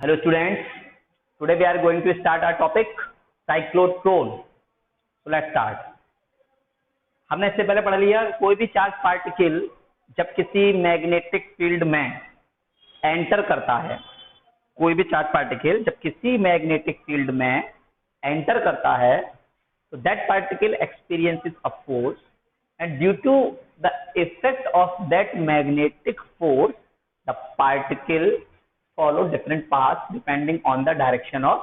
Hello students, today we are going to start our topic cyclotron. So let's start. हमने इससे पहले पढ़ लिया कोई भी चार्ज पार्टिकल जब किसी मैग्नेटिक फील्ड में एंटर करता है, कोई भी चार्ज पार्टिकल जब किसी मैग्नेटिक फील्ड में एंटर करता है तो that particle experiences a force and due to the effect of that magnetic force the particle follow different paths depending on the direction of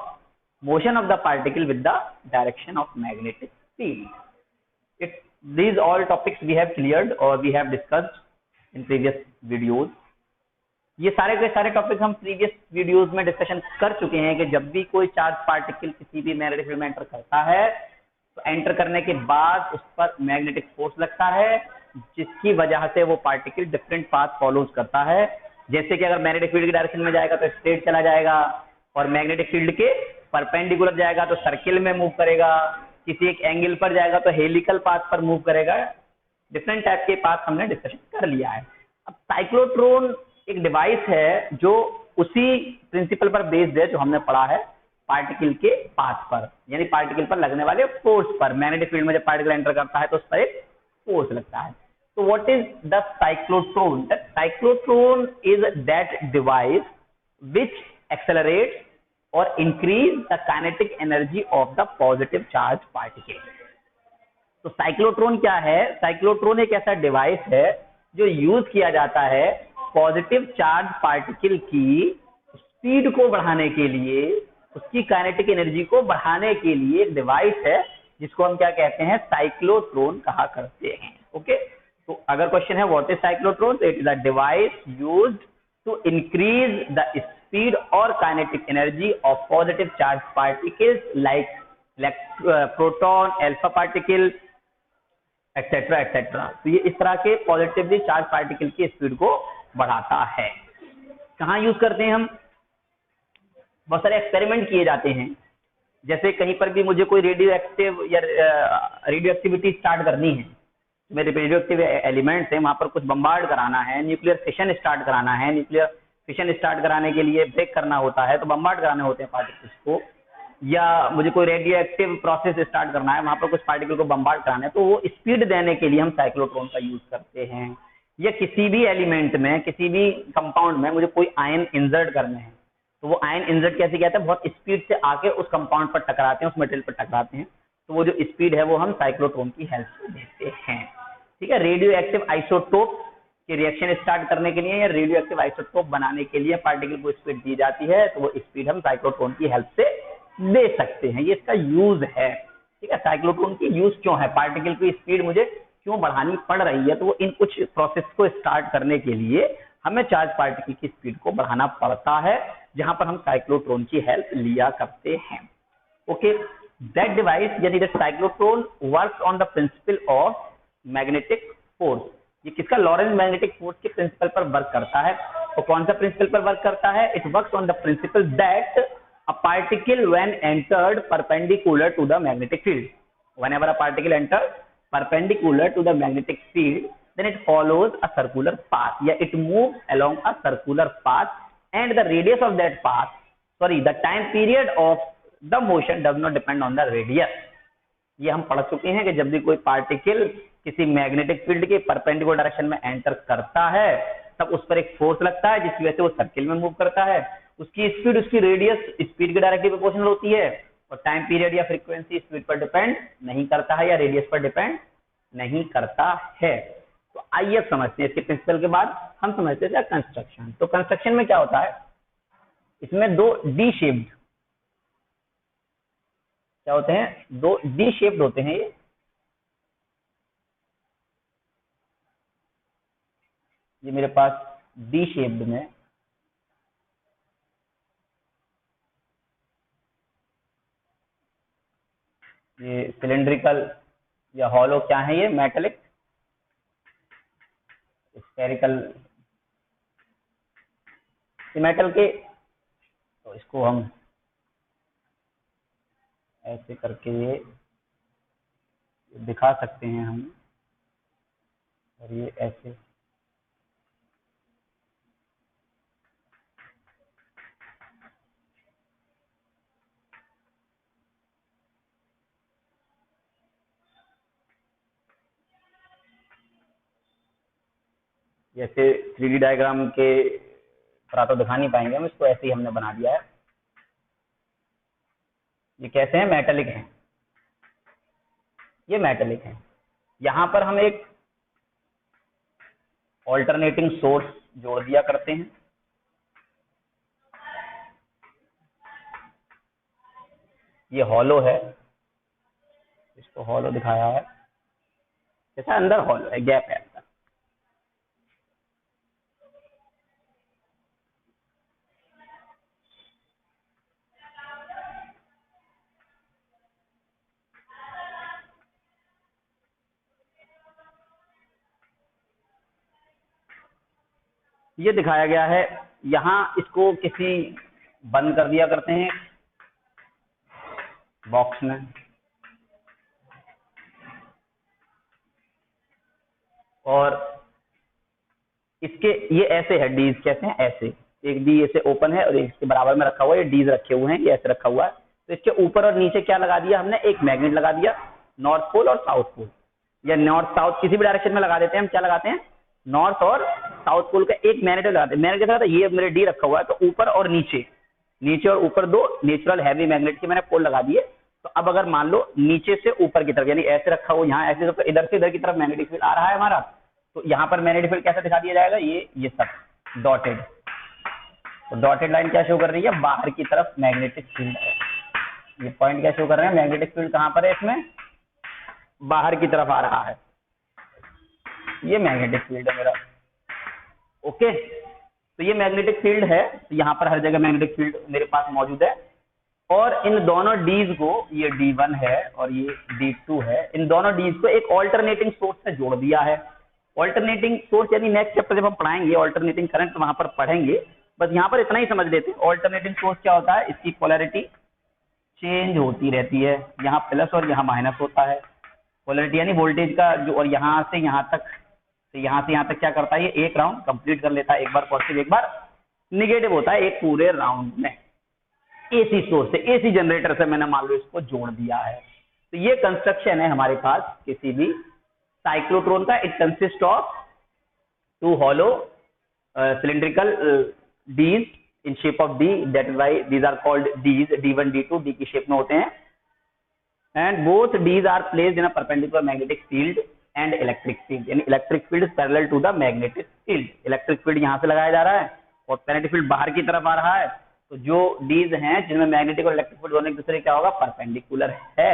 motion of the particle with the direction of magnetic field. These all topics we have cleared or we have discussed in previous videos. ये सारे के सारे topic हम previous videos में discussion कर चुके हैं कि जब भी कोई चार्ज पार्टिकल किसी भी मैग्नेटिक फील्ड में एंटर करता है तो एंटर करने के बाद उस पर मैग्नेटिक फोर्स लगता है जिसकी वजह से वो पार्टिकल डिफरेंट पाथ फॉलोज करता है। जैसे कि अगर मैग्नेटिक फील्ड की डायरेक्शन में जाएगा तो स्ट्रेट चला जाएगा और मैग्नेटिक फील्ड के परपेंडिकुलर जाएगा तो सर्किल में मूव करेगा, किसी एक एंगल पर जाएगा तो हेलिकल पाथ पर मूव करेगा। डिफरेंट टाइप के पाथ हमने डिस्कशन कर लिया है। अब साइक्लोट्रॉन एक डिवाइस है जो उसी प्रिंसिपल पर बेस्ड है जो हमने पढ़ा है पार्टिकल के पाथ पर, यानी पार्टिकल पर लगने वाले फोर्स पर। मैग्नेटिक फील्ड में जब पार्टिकल एंटर करता है तो उस पर एक फोर्स लगता है। तो what is the cyclotron? The cyclotron is that device which accelerates और increase the kinetic energy of the positive charge particle. तो साइक्लोट्रॉन क्या है? साइक्लोट्रॉन एक ऐसा डिवाइस है जो यूज किया जाता है पॉजिटिव चार्ज पार्टिकल की स्पीड को बढ़ाने के लिए, उसकी काइनेटिक एनर्जी को बढ़ाने के लिए एक डिवाइस है जिसको हम क्या कहते हैं? साइक्लोट्रॉन कहा करते हैं। ओके, तो अगर क्वेश्चन है व्हाट इज साइक्लोट्रॉन, तो it is a device used to increase the speed और kinetic energy of positive charge particles like proton, alpha particle etcetera etcetera. तो ये इस तरह के पॉजिटिवली चार्ज पार्टिकल की स्पीड को बढ़ाता है। कहाँ यूज करते हैं हम? बहुत सारे एक्सपेरिमेंट किए जाते हैं। जैसे कहीं पर भी मुझे कोई रेडियो एक्टिव या रेडियो एक्टिविटी स्टार्ट करनी है, मेरे रेडियो एक्टिव एलिमेंट्स हैं, वहां पर कुछ बम्बार्ड कराना है, न्यूक्लियर फिशन स्टार्ट कराना है। न्यूक्लियर फिशन स्टार्ट कराने के लिए ब्रेक करना होता है तो बम्बार्ड कराने होते हैं पार्टिकल्स को। या मुझे कोई रेडियो एक्टिव प्रोसेस स्टार्ट करना है, वहां पर कुछ पार्टिकल को बम्बार्ड कराना है, तो वो स्पीड देने के लिए हम साइक्लोट्रॉन का यूज करते हैं। या किसी भी एलिमेंट में, किसी भी कंपाउंड में मुझे कोई आयन इंसर्ट करने हैं तो वो आयन इंसर्ट कैसे किया जाता है? बहुत स्पीड से आके उस कंपाउंड पर टकराते हैं, उस मटेरियल पर टकराते हैं, तो वो जो स्पीड है वो हम साइक्लोट्रॉन की हेल्प से देते हैं। ठीक है, रेडियो एक्टिव आइसोटोप के रिएक्शन स्टार्ट करने के लिए या रेडियो एक्टिव आइसोटोप बनाने के लिए पार्टिकल को स्पीड दी जाती है, तो वो स्पीड हम साइक्लोट्रॉन की हेल्प से दे सकते हैं। ये इसका यूज है। ठीक है, साइक्लोट्रॉन की यूज क्यों है? पार्टिकल की स्पीड मुझे क्यों बढ़ानी पड़ रही है? तो वो इन कुछ प्रोसेस को स्टार्ट करने के लिए हमें चार्ज पार्टिकल की स्पीड को बढ़ाना पड़ता है, जहां पर हम साइक्लोट्रॉन की हेल्प लिया करते हैं। ओके, दैट डिवाइस यानी that cyclotron works on the principle of magnetic force. ये किसका? लॉरेंज मैग्नेटिक फोर्स के प्रिंसिपल पर वर्क करता है। तो कौन सा प्रिंसिपल पर वर्क करता है? It works on the principle that a particle when entered perpendicular to the magnetic field, whenever a particle entered perpendicular to the magnetic field, then it follows a circular path, yeah, it moves along a circular path and the radius of that path, the time period of the motion does not depend on the radius. ये हम पढ़ चुके हैं कि जब भी कोई particle किसी मैग्नेटिक फील्ड के परपेंडिकुलर डायरेक्शन में एंटर करता है तब उस पर एक फोर्स लगता है जिसकी वजह से वो सर्किल में मूव करता है। उसकी स्पीड, उसकी रेडियस स्पीड के डायरेक्टली प्रोपोर्शनल होती है और टाइम पीरियड या फ्रीक्वेंसी स्पीड पर डिपेंड नहीं करता है या रेडियस पर डिपेंड नहीं करता है। तो आइए समझते हैं इसके प्रिंसिपल के बाद हम समझते हैं कंस्ट्रक्शन। तो कंस्ट्रक्शन में क्या होता है? इसमें दो डी शेप्ड क्या होते हैं? दो डी शेप्ड होते हैं। ये मेरे पास डी शेप्ड में ये सिलेंड्रिकल या हॉलो क्या है? ये मेटेलिक, स्फेरिकल, मेटल के। तो इसको हम ऐसे करके ये दिखा सकते हैं हम, और ये ऐसे। जैसे 3D डायग्राम के थोड़ा तो दिखा नहीं पाएंगे हम, इसको ऐसे ही हमने बना दिया है। ये कैसे हैं? मेटेलिक हैं, ये मेटेलिक हैं। यहाँ पर हम एक ऑल्टरनेटिंग सोर्स जोड़ दिया करते हैं। ये हॉलो है, इसको हॉलो दिखाया है, जैसा अंदर हॉलो है, गैप है अंदर। ये दिखाया गया है। यहाँ इसको किसी बंद कर दिया करते हैं बॉक्स में, और इसके ये ऐसे है डीज, कैसे हैं? ऐसे, एक डी ऐसे ओपन है और एक इसके बराबर में रखा हुआ है, ये डीज रखे हुए हैं, ये ऐसे रखा हुआ है। तो इसके ऊपर और नीचे क्या लगा दिया हमने? एक मैग्नेट लगा दिया, नॉर्थ पोल और साउथ पोल, या नॉर्थ साउथ किसी भी डायरेक्शन में लगा देते हैं हम। क्या लगाते हैं? नॉर्थ और साउथ पोल का एक मैग्नेट लगाते हैं। मैग्नेट के साथ ये मेरे डी रखा हुआ है, तो ऊपर और नीचे, नीचे और ऊपर दो नेचुरल हैवी मैग्नेट के मैंने पोल लगा दिए। तो अब अगर मान लो नीचे से ऊपर की तरफ, यानी ऐसे रखा हुआ यहाँ ऐसे, तो इधर से इधर की तरफ मैग्नेटिक फील्ड आ रहा है हमारा। तो यहाँ पर मैग्नेटिक फील्ड कैसे दिखा दिया जाएगा? ये सब डॉटेड। तो डॉटेड लाइन क्या शो कर रही है? बाहर की तरफ मैग्नेटिक फील्ड है। ये पॉइंट क्या शो कर रहे हैं? मैग्नेटिक फील्ड कहाँ पर है? इसमें बाहर की तरफ आ रहा है। ये मैग्नेटिक फील्ड है मेरा। ओके, तो ये मैग्नेटिक फील्ड है। तो यहाँ पर हर जगह मैग्नेटिक फील्ड मेरे पास मौजूद है। और इन दोनों डीज को, ये D1 है और ये D2 है, इन दोनों डीज को एक ऑल्टरनेटिंग सोर्स से जोड़ दिया है। ऑल्टरनेटिंग सोर्स यानी नेक्स्ट चैप्टर जब हम पढ़ाएंगे ऑल्टरनेटिंग करंट, वहां पर पढ़ेंगे। बस यहाँ पर इतना ही समझ लेते हैं। ऑल्टरनेटिंग सोर्स क्या होता है? इसकी पोलैरिटी चेंज होती रहती है, यहाँ प्लस और यहाँ माइनस होता है। पोलैरिटी यानी वोल्टेज का जो, और यहाँ से यहाँ तक, तो यहाँ से यहाँ तक क्या करता है? ये एक राउंड कंप्लीट कर लेता है, एक बार पॉजिटिव एक बार निगेटिव होता है एक पूरे राउंड में। एसी सोर्स से, एसी जनरेटर से मैंने मान लो इसको जोड़ दिया है। तो ये कंस्ट्रक्शन है हमारे पास किसी भी साइक्लोट्रॉन का। It consist of two hollow cylindrical D's in shape of D, that is why these are called D's, D1 D2 D की शेप में होते हैं। and both D's are placed in a perpendicular magnetic field and electric field, यानी electric field is parallel to the magnetic field। electric field यहाँ से लगाया जा रहा है और magnetic field बाहर की तरफ आ रहा है। तो जो D's हैं जिनमें मैग्नेटिक और इलेक्ट्रिक फील्ड दोनों एक दूसरे क्या होगा? परपेंडिकुलर है।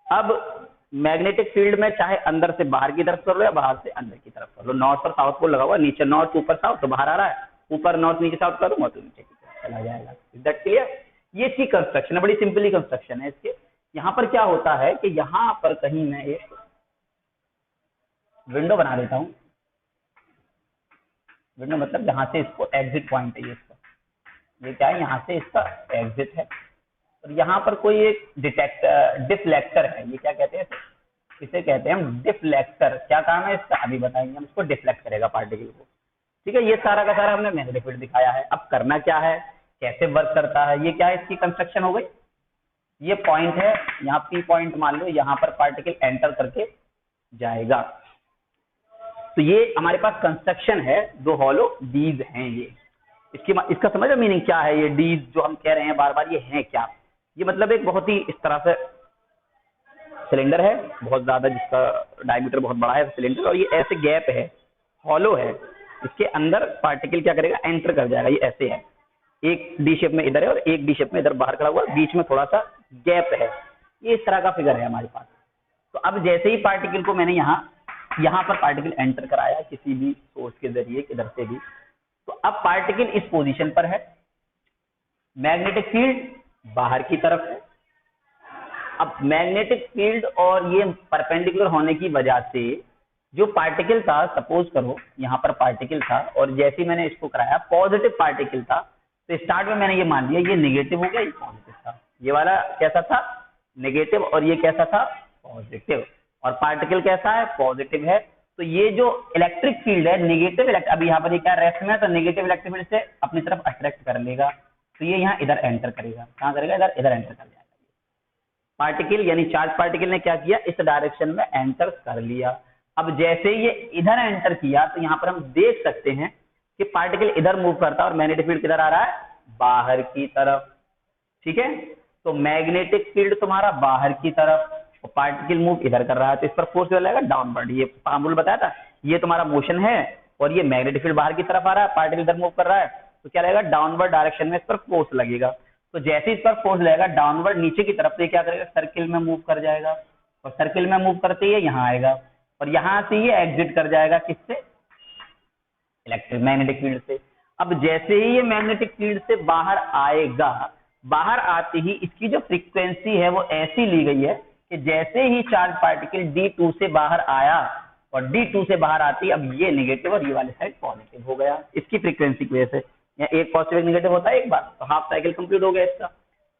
अब मैग्नेटिक फील्ड में चाहे अंदर से बाहर की तरफ कर लो या बाहर से अंदर की तरफ कर लो, नॉर्थ और साउथ पोल लगा हुआ, नीचे नॉर्थ ऊपर साउथ, तो बाहर आ रहा है, ऊपर नॉर्थ नीचे साउथ करो तो नीचे की तरफ चला जाएगा। That clear? ये इसकी कंस्ट्रक्शन है, बड़ी सिंपली कंस्ट्रक्शन है इसके। यहाँ पर क्या होता है कि यहाँ पर कहीं मैं एक विंडो बना देता हूँ। विंडो मतलब जहां से इसको एग्जिट पॉइंट है, ये इसका, ये क्या है? यहाँ से इसका एग्जिट है। और यहाँ पर कोई एक डिफ्लेक्टर है। ये क्या कहते हैं? इसे कहते हैं हम डिफ्लेक्टर। क्या काम है इसका? अभी बताएंगे हम। इसको डिफ्लेक्ट करेगा पार्टिकल को। ठीक है, ये सारा का सारा हमने मैग्नेटिक फील्ड दिखाया है। अब करना क्या है, कैसे वर्क करता है, ये क्या है? इसकी कंस्ट्रक्शन हो गई। ये पॉइंट है, यहाँ पी पॉइंट मान लो, यहाँ पर पार्टिकल एंटर करके जाएगा। तो ये हमारे पास कंस्ट्रक्शन है, दो हॉलो डीज हैं ये। इसका समझ मीनिंग क्या है? ये डीज जो हम कह रहे हैं बार बार, ये है क्या? ये मतलब एक बहुत ही इस तरह से सिलेंडर है, बहुत ज्यादा, जिसका डायमीटर बहुत बड़ा है सिलेंडर, और ये ऐसे गैप है, हॉलो है, इसके अंदर पार्टिकल क्या करेगा? एंटर कर जाएगा। ये ऐसे है, एक डी शेप में इधर है और एक डी शेप में इधर बाहर खड़ा हुआ, बीच में थोड़ा सा गैप है। ये इस तरह का फिगर है हमारे पास। तो अब जैसे ही पार्टिकल को मैंने यहाँ पर पार्टिकल एंटर कराया किसी भी सोर्स के जरिए, किधर से भी, तो अब पार्टिकल इस पोजीशन पर है, मैग्नेटिक फील्ड बाहर की तरफ है। अब मैग्नेटिक फील्ड और ये परपेंडिकुलर होने की वजह से जो पार्टिकल था, सपोज करो यहाँ पर पार्टिकल था और जैसे मैंने इसको कराया पॉजिटिव पार्टिकल था, तो स्टार्ट में मैंने ये मान लिया ये नेगेटिव हो गया, ये पॉजिटिव था। ये वाला कैसा था? नेगेटिव, और ये कैसा था? पॉजिटिव। और पार्टिकल कैसा है? पॉजिटिव है। तो ये जो इलेक्ट्रिक फील्ड है, नेगेटिव अब यहाँ पर क्या रेस्ट में है, तो नेगेटिव इलेक्ट्रिक फील्ड से अपनी तरफ अट्रैक्ट कर लेगा। तो ये यहाँ इधर एंटर करेगा। कहाँ करेगा? इधर एंटर कर जाएगा। पार्टिकल यानी चार्ज पार्टिकल ने क्या किया? इस डायरेक्शन में एंटर कर लिया। अब जैसे ही ये इधर एंटर किया तो यहाँ पर हम देख सकते हैं कि पार्टिकल इधर मूव करता है और मैग्नेटिक फील्ड किधर आ रहा है, बाहर की तरफ। ठीक है, तो मैग्नेटिक फील्ड तुम्हारा बाहर की तरफ और पार्टिकल मूव इधर कर रहा है, तो इस पर फोर्स क्या लगेगा, डाउनवर्ड। ये फॉर्मूला बताया था, ये तुम्हारा मोशन है और ये मैग्नेटिक फील्ड बाहर की तरफ आ रहा है, पार्टिकल इधर मूव कर रहा है, तो क्या लगेगा, डाउनवर्ड डायरेक्शन में इस पर फोर्स लगेगा। तो जैसे इस पर फोर्स लगेगा डाउनवर्ड नीचे की तरफ, तो ये क्या करेगा, सर्किल में मूव कर जाएगा और सर्किल में मूव करते ही यहाँ आएगा और यहाँ से ये एग्जिट कर जाएगा, किससे, इलेक्ट्रिक मैग्नेटिक फील्ड से। अब जैसे ही ये मैग्नेटिक फील्ड से बाहर आएगा, बाहर आते ही इसकी जो फ्रीक्वेंसी है वो ऐसी ली गई है कि जैसे ही चार्ज पार्टिकल D2 से बाहर आया और D2 से बाहर आती, अब ये नेगेटिव और ये वाले साइड पॉजिटिव हो गया इसकी फ्रीक्वेंसी की वजह से। या एक पॉजिटिव एक नेगेटिव होता है एक बार, तो हाफ साइकिल कंप्लीट हो गया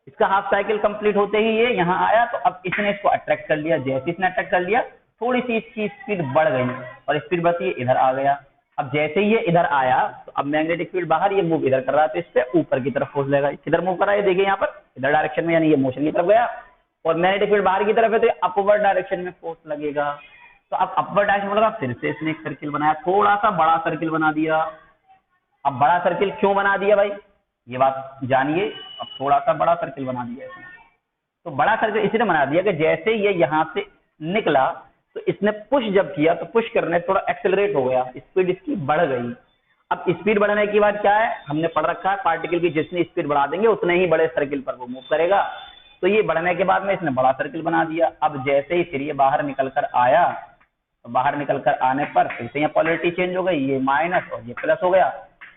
इसका हाफ साइकिल कंप्लीट होते ही ये यहाँ आया, तो अब इसने इसको अट्रैक्ट कर लिया। जैसे इसने अट्रैक्ट कर लिया, थोड़ी सी इसकी स्पीड बढ़ गई और स्पीड बढ़ती है इधर आ गया। अब जैसे ही ये इधर आया तो अब मैग्नेटिक फील्ड बाहर, ये मूव इधर कर रहा है, तो इससे ऊपर की तरफ फोर्स लगेगा। किधर मूव कर रहा है, देखिए यहाँ पर इधर डायरेक्शन में, यानी ये मोशन की तरफ गया और मैग्नेटिक फील्ड बाहर की तरफ है, तो अपवर्ड डायरेक्शन में फोर्स लगेगा। तो अब अपवर्ड डायरेक्शन में लगा, फिर से इसने एक सर्किल बनाया, थोड़ा सा बड़ा सर्किल बना दिया। अब बड़ा सर्किल क्यों बना दिया भाई, ये बात जानिए। अब थोड़ा सा बड़ा सर्किल बना दिया इसने, तो बड़ा सर्किल इसलिए बना दिया कि जैसे ये यहाँ से निकला तो इसने पुश जब किया तो पुश करने से थोड़ा एक्सेलरेट हो गया, स्पीड इसकी बढ़ गई। अब स्पीड बढ़ने के बाद क्या है, हमने पढ़ रखा है पार्टिकल की जितनी स्पीड बढ़ा देंगे उतने ही बड़े सर्किल पर वो मूव करेगा। तो ये बढ़ने के बाद में इसने बड़ा सर्किल बना दिया। अब जैसे ही फिर ये बाहर निकल कर आया, तो बाहर निकल कर आने पर फिर से यहाँ पोलैरिटी चेंज हो गई, ये माइनस और ये प्लस हो गया।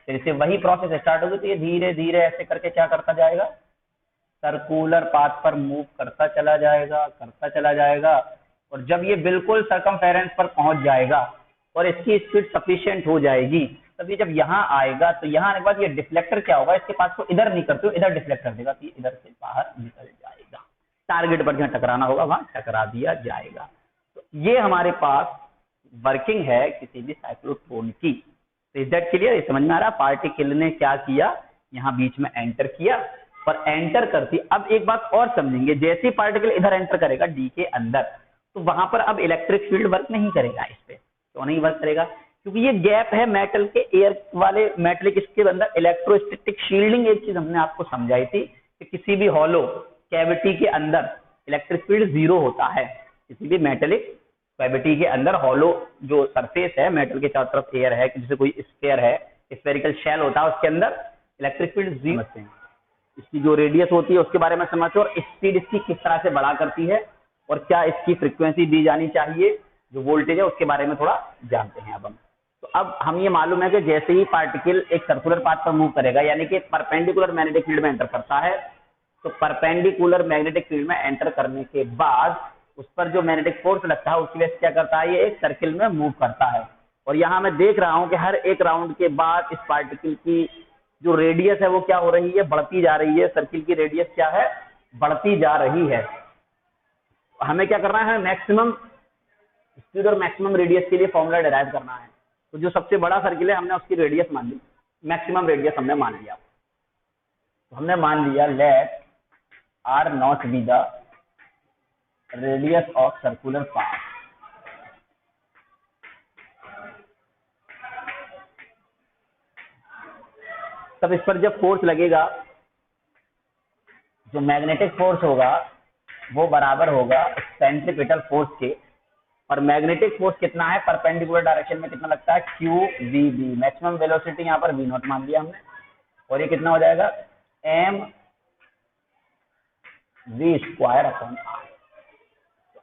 फिर से वही प्रोसेस स्टार्ट हो गई, तो ये धीरे धीरे ऐसे करके क्या करता जाएगा, सर्कुलर पाथ पर मूव करता चला जाएगा और जब ये बिल्कुल सर्कमफेरेंस पर पहुंच जाएगा और इसकी स्पीड सफिशिएंट हो जाएगी, तब ये जब यहाँ आएगा तो यहाँ आने के बाद ये डिफ्लेक्टर क्या होगा, इसके पास को इधर नहीं करते हुए इधर डिफ्लेक्ट कर देगा, तो इधर से बाहर निकल जाएगा। टारगेट पर जहाँ टकराना होगा वहां टकरा दिया जाएगा। तो ये हमारे पास वर्किंग है किसी भी साइक्लोट्रॉन की। तो इज दैट क्लियर, समझ में आ रहा, पार्टिकल ने क्या किया, यहाँ बीच में एंटर किया और एंटर करती, अब एक बात और समझेंगे, जैसे पार्टिकल इधर एंटर करेगा डी के अंदर, तो वहां पर अब इलेक्ट्रिक फील्ड वर्क नहीं करेगा इस पे। क्यों नहीं वर्क करेगा, क्योंकि ये गैप है मेटल के, एयर वाले मेटेलिक इसके अंदर इलेक्ट्रोस्टैटिक शील्डिंग। एक चीज हमने आपको समझाई थी कि किसी भी हॉलो कैविटी के अंदर इलेक्ट्रिक फील्ड 0 होता है। किसी भी मेटेलिक कैविटी के अंदर हॉलो जो सरफेस है, मेटल के चारों तरफ एयर है, जैसे कोई स्फीयर है, स्फेरिकल शेल होता है, उसके अंदर इलेक्ट्रिक फील्ड 0 होते हैं। इसकी जो रेडियस होती है उसके बारे में समझो और स्पीड इसकी किस तरह से बढ़ा करती है और क्या इसकी फ्रीक्वेंसी दी जानी चाहिए, जो वोल्टेज है उसके बारे में थोड़ा जानते हैं अब हम। तो अब हम ये मालूम है कि जैसे ही पार्टिकल एक सर्कुलर पाथ पर मूव करेगा, यानी कि परपेंडिकुलर मैग्नेटिक फील्ड में एंटर करता है, तो परपेंडिकुलर मैग्नेटिक फील्ड में एंटर करने के बाद उस पर जो मैग्नेटिक फोर्स लगता है उसकी वजह से क्या करता है, ये एक सर्किल में मूव करता है। और यहाँ मैं देख रहा हूँ कि हर एक राउंड के बाद इस पार्टिकल की जो रेडियस है वो क्या हो रही है, बढ़ती जा रही है। सर्किल की रेडियस क्या है, बढ़ती जा रही है। हमें क्या करना है, मैक्सिमम स्पीड और मैक्सिमम रेडियस के लिए फॉर्मूला डिराइव करना है। तो जो सबसे बड़ा सर्किल है हमने उसकी रेडियस मान ली, मैक्सिमम रेडियस हमने मान लिया। तो हमने मान लिया let r naught be the radius of circular path. तब इस पर जब फोर्स लगेगा, जो मैग्नेटिक फोर्स होगा वो बराबर होगा सेंट्रीपिटल फोर्स के। और मैग्नेटिक फोर्स कितना है, परपेंडिकुलर डायरेक्शन में कितना लगता है, q v B. Maximum velocity यहाँ पर वी नॉट मान लिया हमने, और ये कितना हो जाएगा, m v square upon r.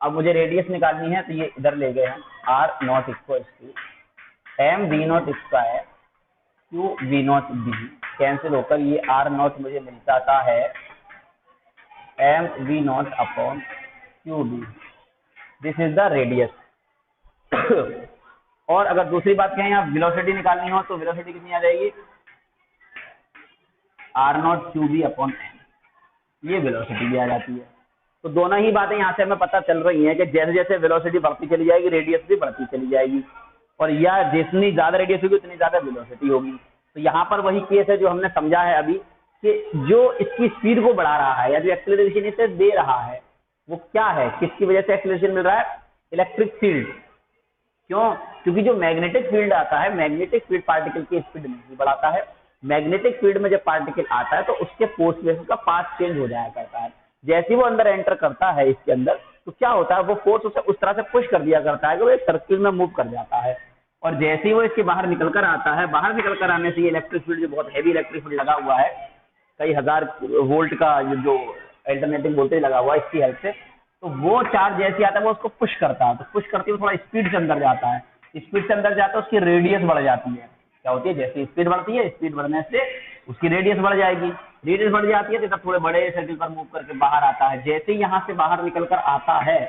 अब मुझे रेडियस निकालनी है, तो ये इधर ले गए हम, r naught equal to m v naught square q v naught B, cancel होकर ये आर नॉट मुझे मिल जाता है m v naught upon q B. This is the radius. और अगर दूसरी बात कहें यहाँ वेलोसिटी निकालनी हो, तो वेलोसिटी कितनी आ जाएगी, r naught q B upon m, ये वेलोसिटी भी आ जाती है। तो दोनों ही बातें यहाँ से हमें पता चल रही हैं कि जैसे जैसे वेलोसिटी बढ़ती चली जाएगी, रेडियस भी बढ़ती चली जाएगी, और या जितनी ज्यादा रेडियस होगी उतनी ज्यादा वेलोसिटी होगी। तो यहाँ पर वही केस है जो हमने समझा है अभी, कि जो इसकी स्पीड को बढ़ा रहा है या जो एक्सेलरेशन इसे दे रहा है वो क्या है, किसकी वजह से एक्सेलरेशन मिल रहा है, इलेक्ट्रिक फील्ड। क्यों? क्योंकि जो मैग्नेटिक फील्ड आता है, मैग्नेटिक फील्ड पार्टिकल की स्पीड नहीं बढ़ाता है। मैग्नेटिक फील्ड में जब पार्टिकल आता है तो उसके फोर्स बेसिस का पाथ चेंज हो जाया करता है। जैसे ही वो अंदर एंटर करता है इसके अंदर, तो क्या होता है, वो फोर्स उसे उस तरह से पुश कर दिया करता है कि वो एक सर्किल में मूव कर जाता है। और जैसे ही वो इसके बाहर निकल कर आता है, बाहर निकल कर आने से ये इलेक्ट्रिक फील्ड, जो बहुत हैवी इलेक्ट्रिक फील्ड लगा हुआ है, कई हजार वोल्ट का जो अल्टरनेटिंग वोल्टेज लगा हुआ है, इसकी हेल्प से, तो वो चार्ज जैसे आता है वो उसको पुश करता है। तो पुश करते हुए थोड़ा स्पीड से अंदर जाता है, स्पीड से अंदर जाता है, उसकी रेडियस बढ़ जाती है। क्या होती है, जैसे स्पीड बढ़ती है, स्पीड बढ़ने से उसकी रेडियस बढ़ जाएगी, रेडियस बढ़ जाती है तो तब थोड़े बड़े सर्किल पर मूव करके बाहर आता है। जैसे ही यहाँ से बाहर निकल कर आता है,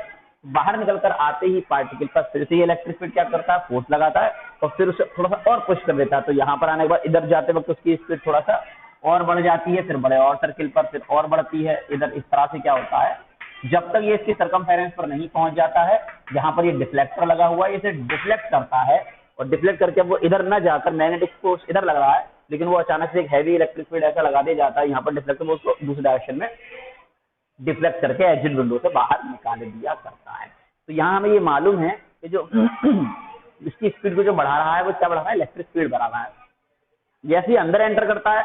बाहर निकल कर आते ही पार्टिकल पर फिर से इलेक्ट्रिक फील्ड क्या करता है, फोर्स लगाता है और फिर उसे थोड़ा सा और पुश कर देता है। तो यहाँ पर आने के बाद इधर जाते वक्त उसकी स्पीड थोड़ा सा और बढ़ जाती है, फिर बड़े और सर्किल पर फिर और बढ़ती है इधर। इस तरह से क्या होता है, जब तक ये इसकी सरकमफेरेंस पर नहीं पहुंच जाता है, जहां पर ये डिफ्लेक्टर लगा हुआ है, इसे डिफ्लेक्ट करता है और डिफ्लेक्ट करके वो इधर न जाकर, मैग्नेटिक फोर्स इधर लग रहा है लेकिन वो अचानक से एक हैवी इलेक्ट्रिक फील्ड ऐसा लगा दिया जाता है यहाँ पर डिफ्लेक्टर, वो उसको दूसरी डायरेक्शन में डिफ्लेक्ट करके एग्जिट विंडो से बाहर निकाल दिया करता है। तो यहाँ हमें ये मालूम है कि जो इसकी स्पीड को जो बढ़ा रहा है वो क्या बढ़ा रहा है, इलेक्ट्रिक फील्ड बढ़ा रहा है। जैसे ही अंदर एंटर करता है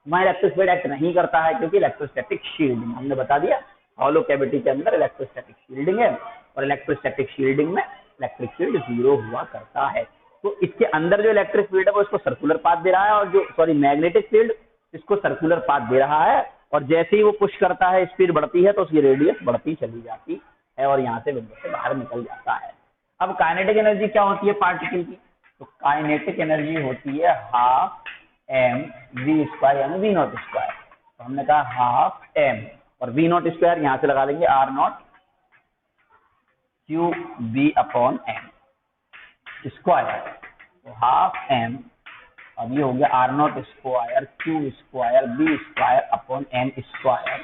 वहां इलेक्ट्रिक फील्ड एक्ट नहीं करता है, क्योंकि इलेक्ट्रोस्टैटिक शील्डिंग हमने बता दिया, हॉलो कैविटी के अंदर इलेक्ट्रोस्टैटिक शील्डिंग है और इलेक्ट्रोस्टैटिक शील्डिंग में इलेक्ट्रिक फील्ड 0 हुआ करता है। तो इसके अंदर जो इलेक्ट्रिक फील्ड है वो इसको सर्कुलर पाथ दे रहा है, और जो मैग्नेटिक फील्ड इसको सर्कुलर पाथ दे रहा है। और जैसे ही वो पुश करता है, स्पीड बढ़ती है तो उसकी रेडियस बढ़ती चली जाती है और यहाँ से विंडो से बाहर निकल जाता है। अब काइनेटिक एनर्जी क्या होती है पार्टिकल की, तो काइनेटिक एनर्जी होती है हाफ एम वी स्क्वायर यानी वी नॉट स्क्वायर। तो हमने कहा हाफ एम और वी नॉट स्क्वायर यहाँ से लगा देंगे r naught q B upon m square. तो हाफ एम, अब ये हो गया r naught square q square B square upon m square.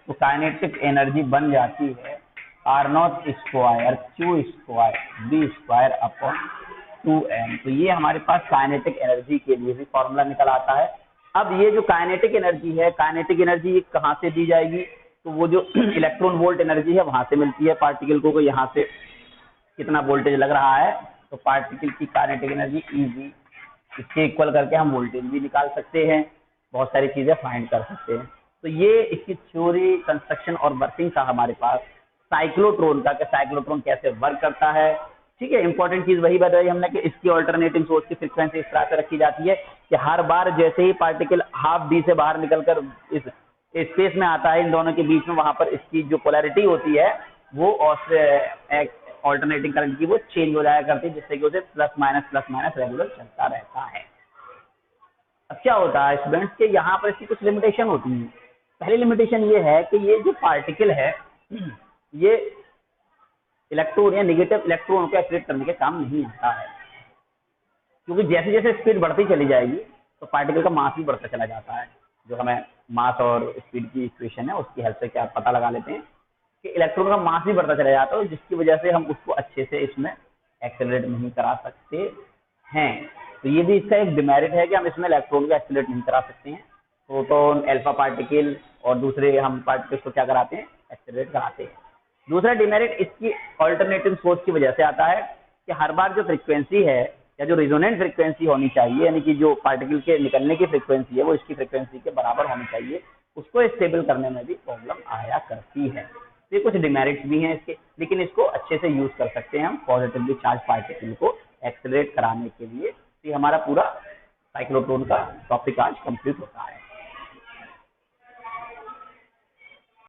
तो काइनेटिक एनर्जी बन जाती है r naught square q square B square upon 2m। तो ये हमारे पास काइनेटिक एनर्जी के लिए भी फॉर्मूला निकल आता है। अब ये जो काइनेटिक एनर्जी है, काइनेटिक एनर्जी कहाँ से दी जाएगी, तो वो जो इलेक्ट्रॉन वोल्ट एनर्जी है वहां से मिलती है पार्टिकल को। यहाँ से कितना वोल्टेज लग रहा है, तो पार्टिकल की काइनेटिक एनर्जी Eg, इसके इक्वल करके हम वोल्टेज भी निकाल सकते हैं, बहुत सारी चीजें फाइंड कर सकते हैं। तो ये इसकी थ्योरी, कंस्ट्रक्शन और वर्किंग था हमारे पास साइक्लोट्रॉन का, कि साइक्लोट्रॉन कैसे वर्क करता है। ठीक है, इंपॉर्टेंट चीज वही बताई हमने कि इसकी ऑल्टरनेटिंग सोर्स की फ्रीक्वेंसी इस तरह से रखी जाती है कि हर बार जैसे ही पार्टिकल हाफ डी से बाहर निकलकर इस स्पेस में आता है, इन दोनों के बीच में वहां पर इसकी जो पोलैरिटी होती है वो ऑल्टरनेटिंग करंट की वो चेंज हो जाया करती है, जिससे कि उसे प्लस माइनस रेगुलर चलता रहता है। अब क्या होता है स्टूडेंट्स के यहाँ पर इसकी कुछ लिमिटेशन होती है। पहली लिमिटेशन ये है कि ये जो पार्टिकल है ये इलेक्ट्रॉन या नेगेटिव इलेक्ट्रॉन को एक्सलेट करने के काम नहीं आता है, क्योंकि जैसे जैसे स्पीड बढ़ती चली जाएगी तो पार्टिकल का मास भी बढ़ता चला जाता है। जो हमें मास और स्पीड की इक्वेशन है उसकी हेल्प से क्या पता लगा लेते हैं कि इलेक्ट्रॉन का मास भी बढ़ता चला जाता है, जिसकी वजह से हम उसको अच्छे से इसमें एक्सेलरेट नहीं करा सकते हैं। तो ये भी इसका एक डिमेरिट है कि हम इसमें इलेक्ट्रॉन को एक्सेलरेट नहीं करा सकते हैं। प्रोटॉन, अल्फा पार्टिकल और दूसरे हम पार्टिकल्स को क्या कराते हैं, एक्सेलरेट कराते हैं। दूसरा डिमेरिट इसकी ऑल्टरनेटिव सोर्स की वजह से आता है कि हर बार जो फ्रीक्वेंसी है या जो रिजोनेंट फ्रीक्वेंसी होनी चाहिए, यानी कि जो पार्टिकल के निकलने की फ्रीक्वेंसी है वो इसकी फ्रीक्वेंसी के बराबर होनी चाहिए, उसको स्टेबल करने में भी प्रॉब्लम आया करती है। तो ये कुछ डिमेरिट्स भी हैं इसके, लेकिन इसको अच्छे से यूज कर सकते हैं हम पॉजिटिवली चार्ज पार्टिकल को एक्सेलरेट कराने के लिए। ये हमारा पूरा साइक्लोट्रॉन का टॉपिक आज कंप्लीट होता है।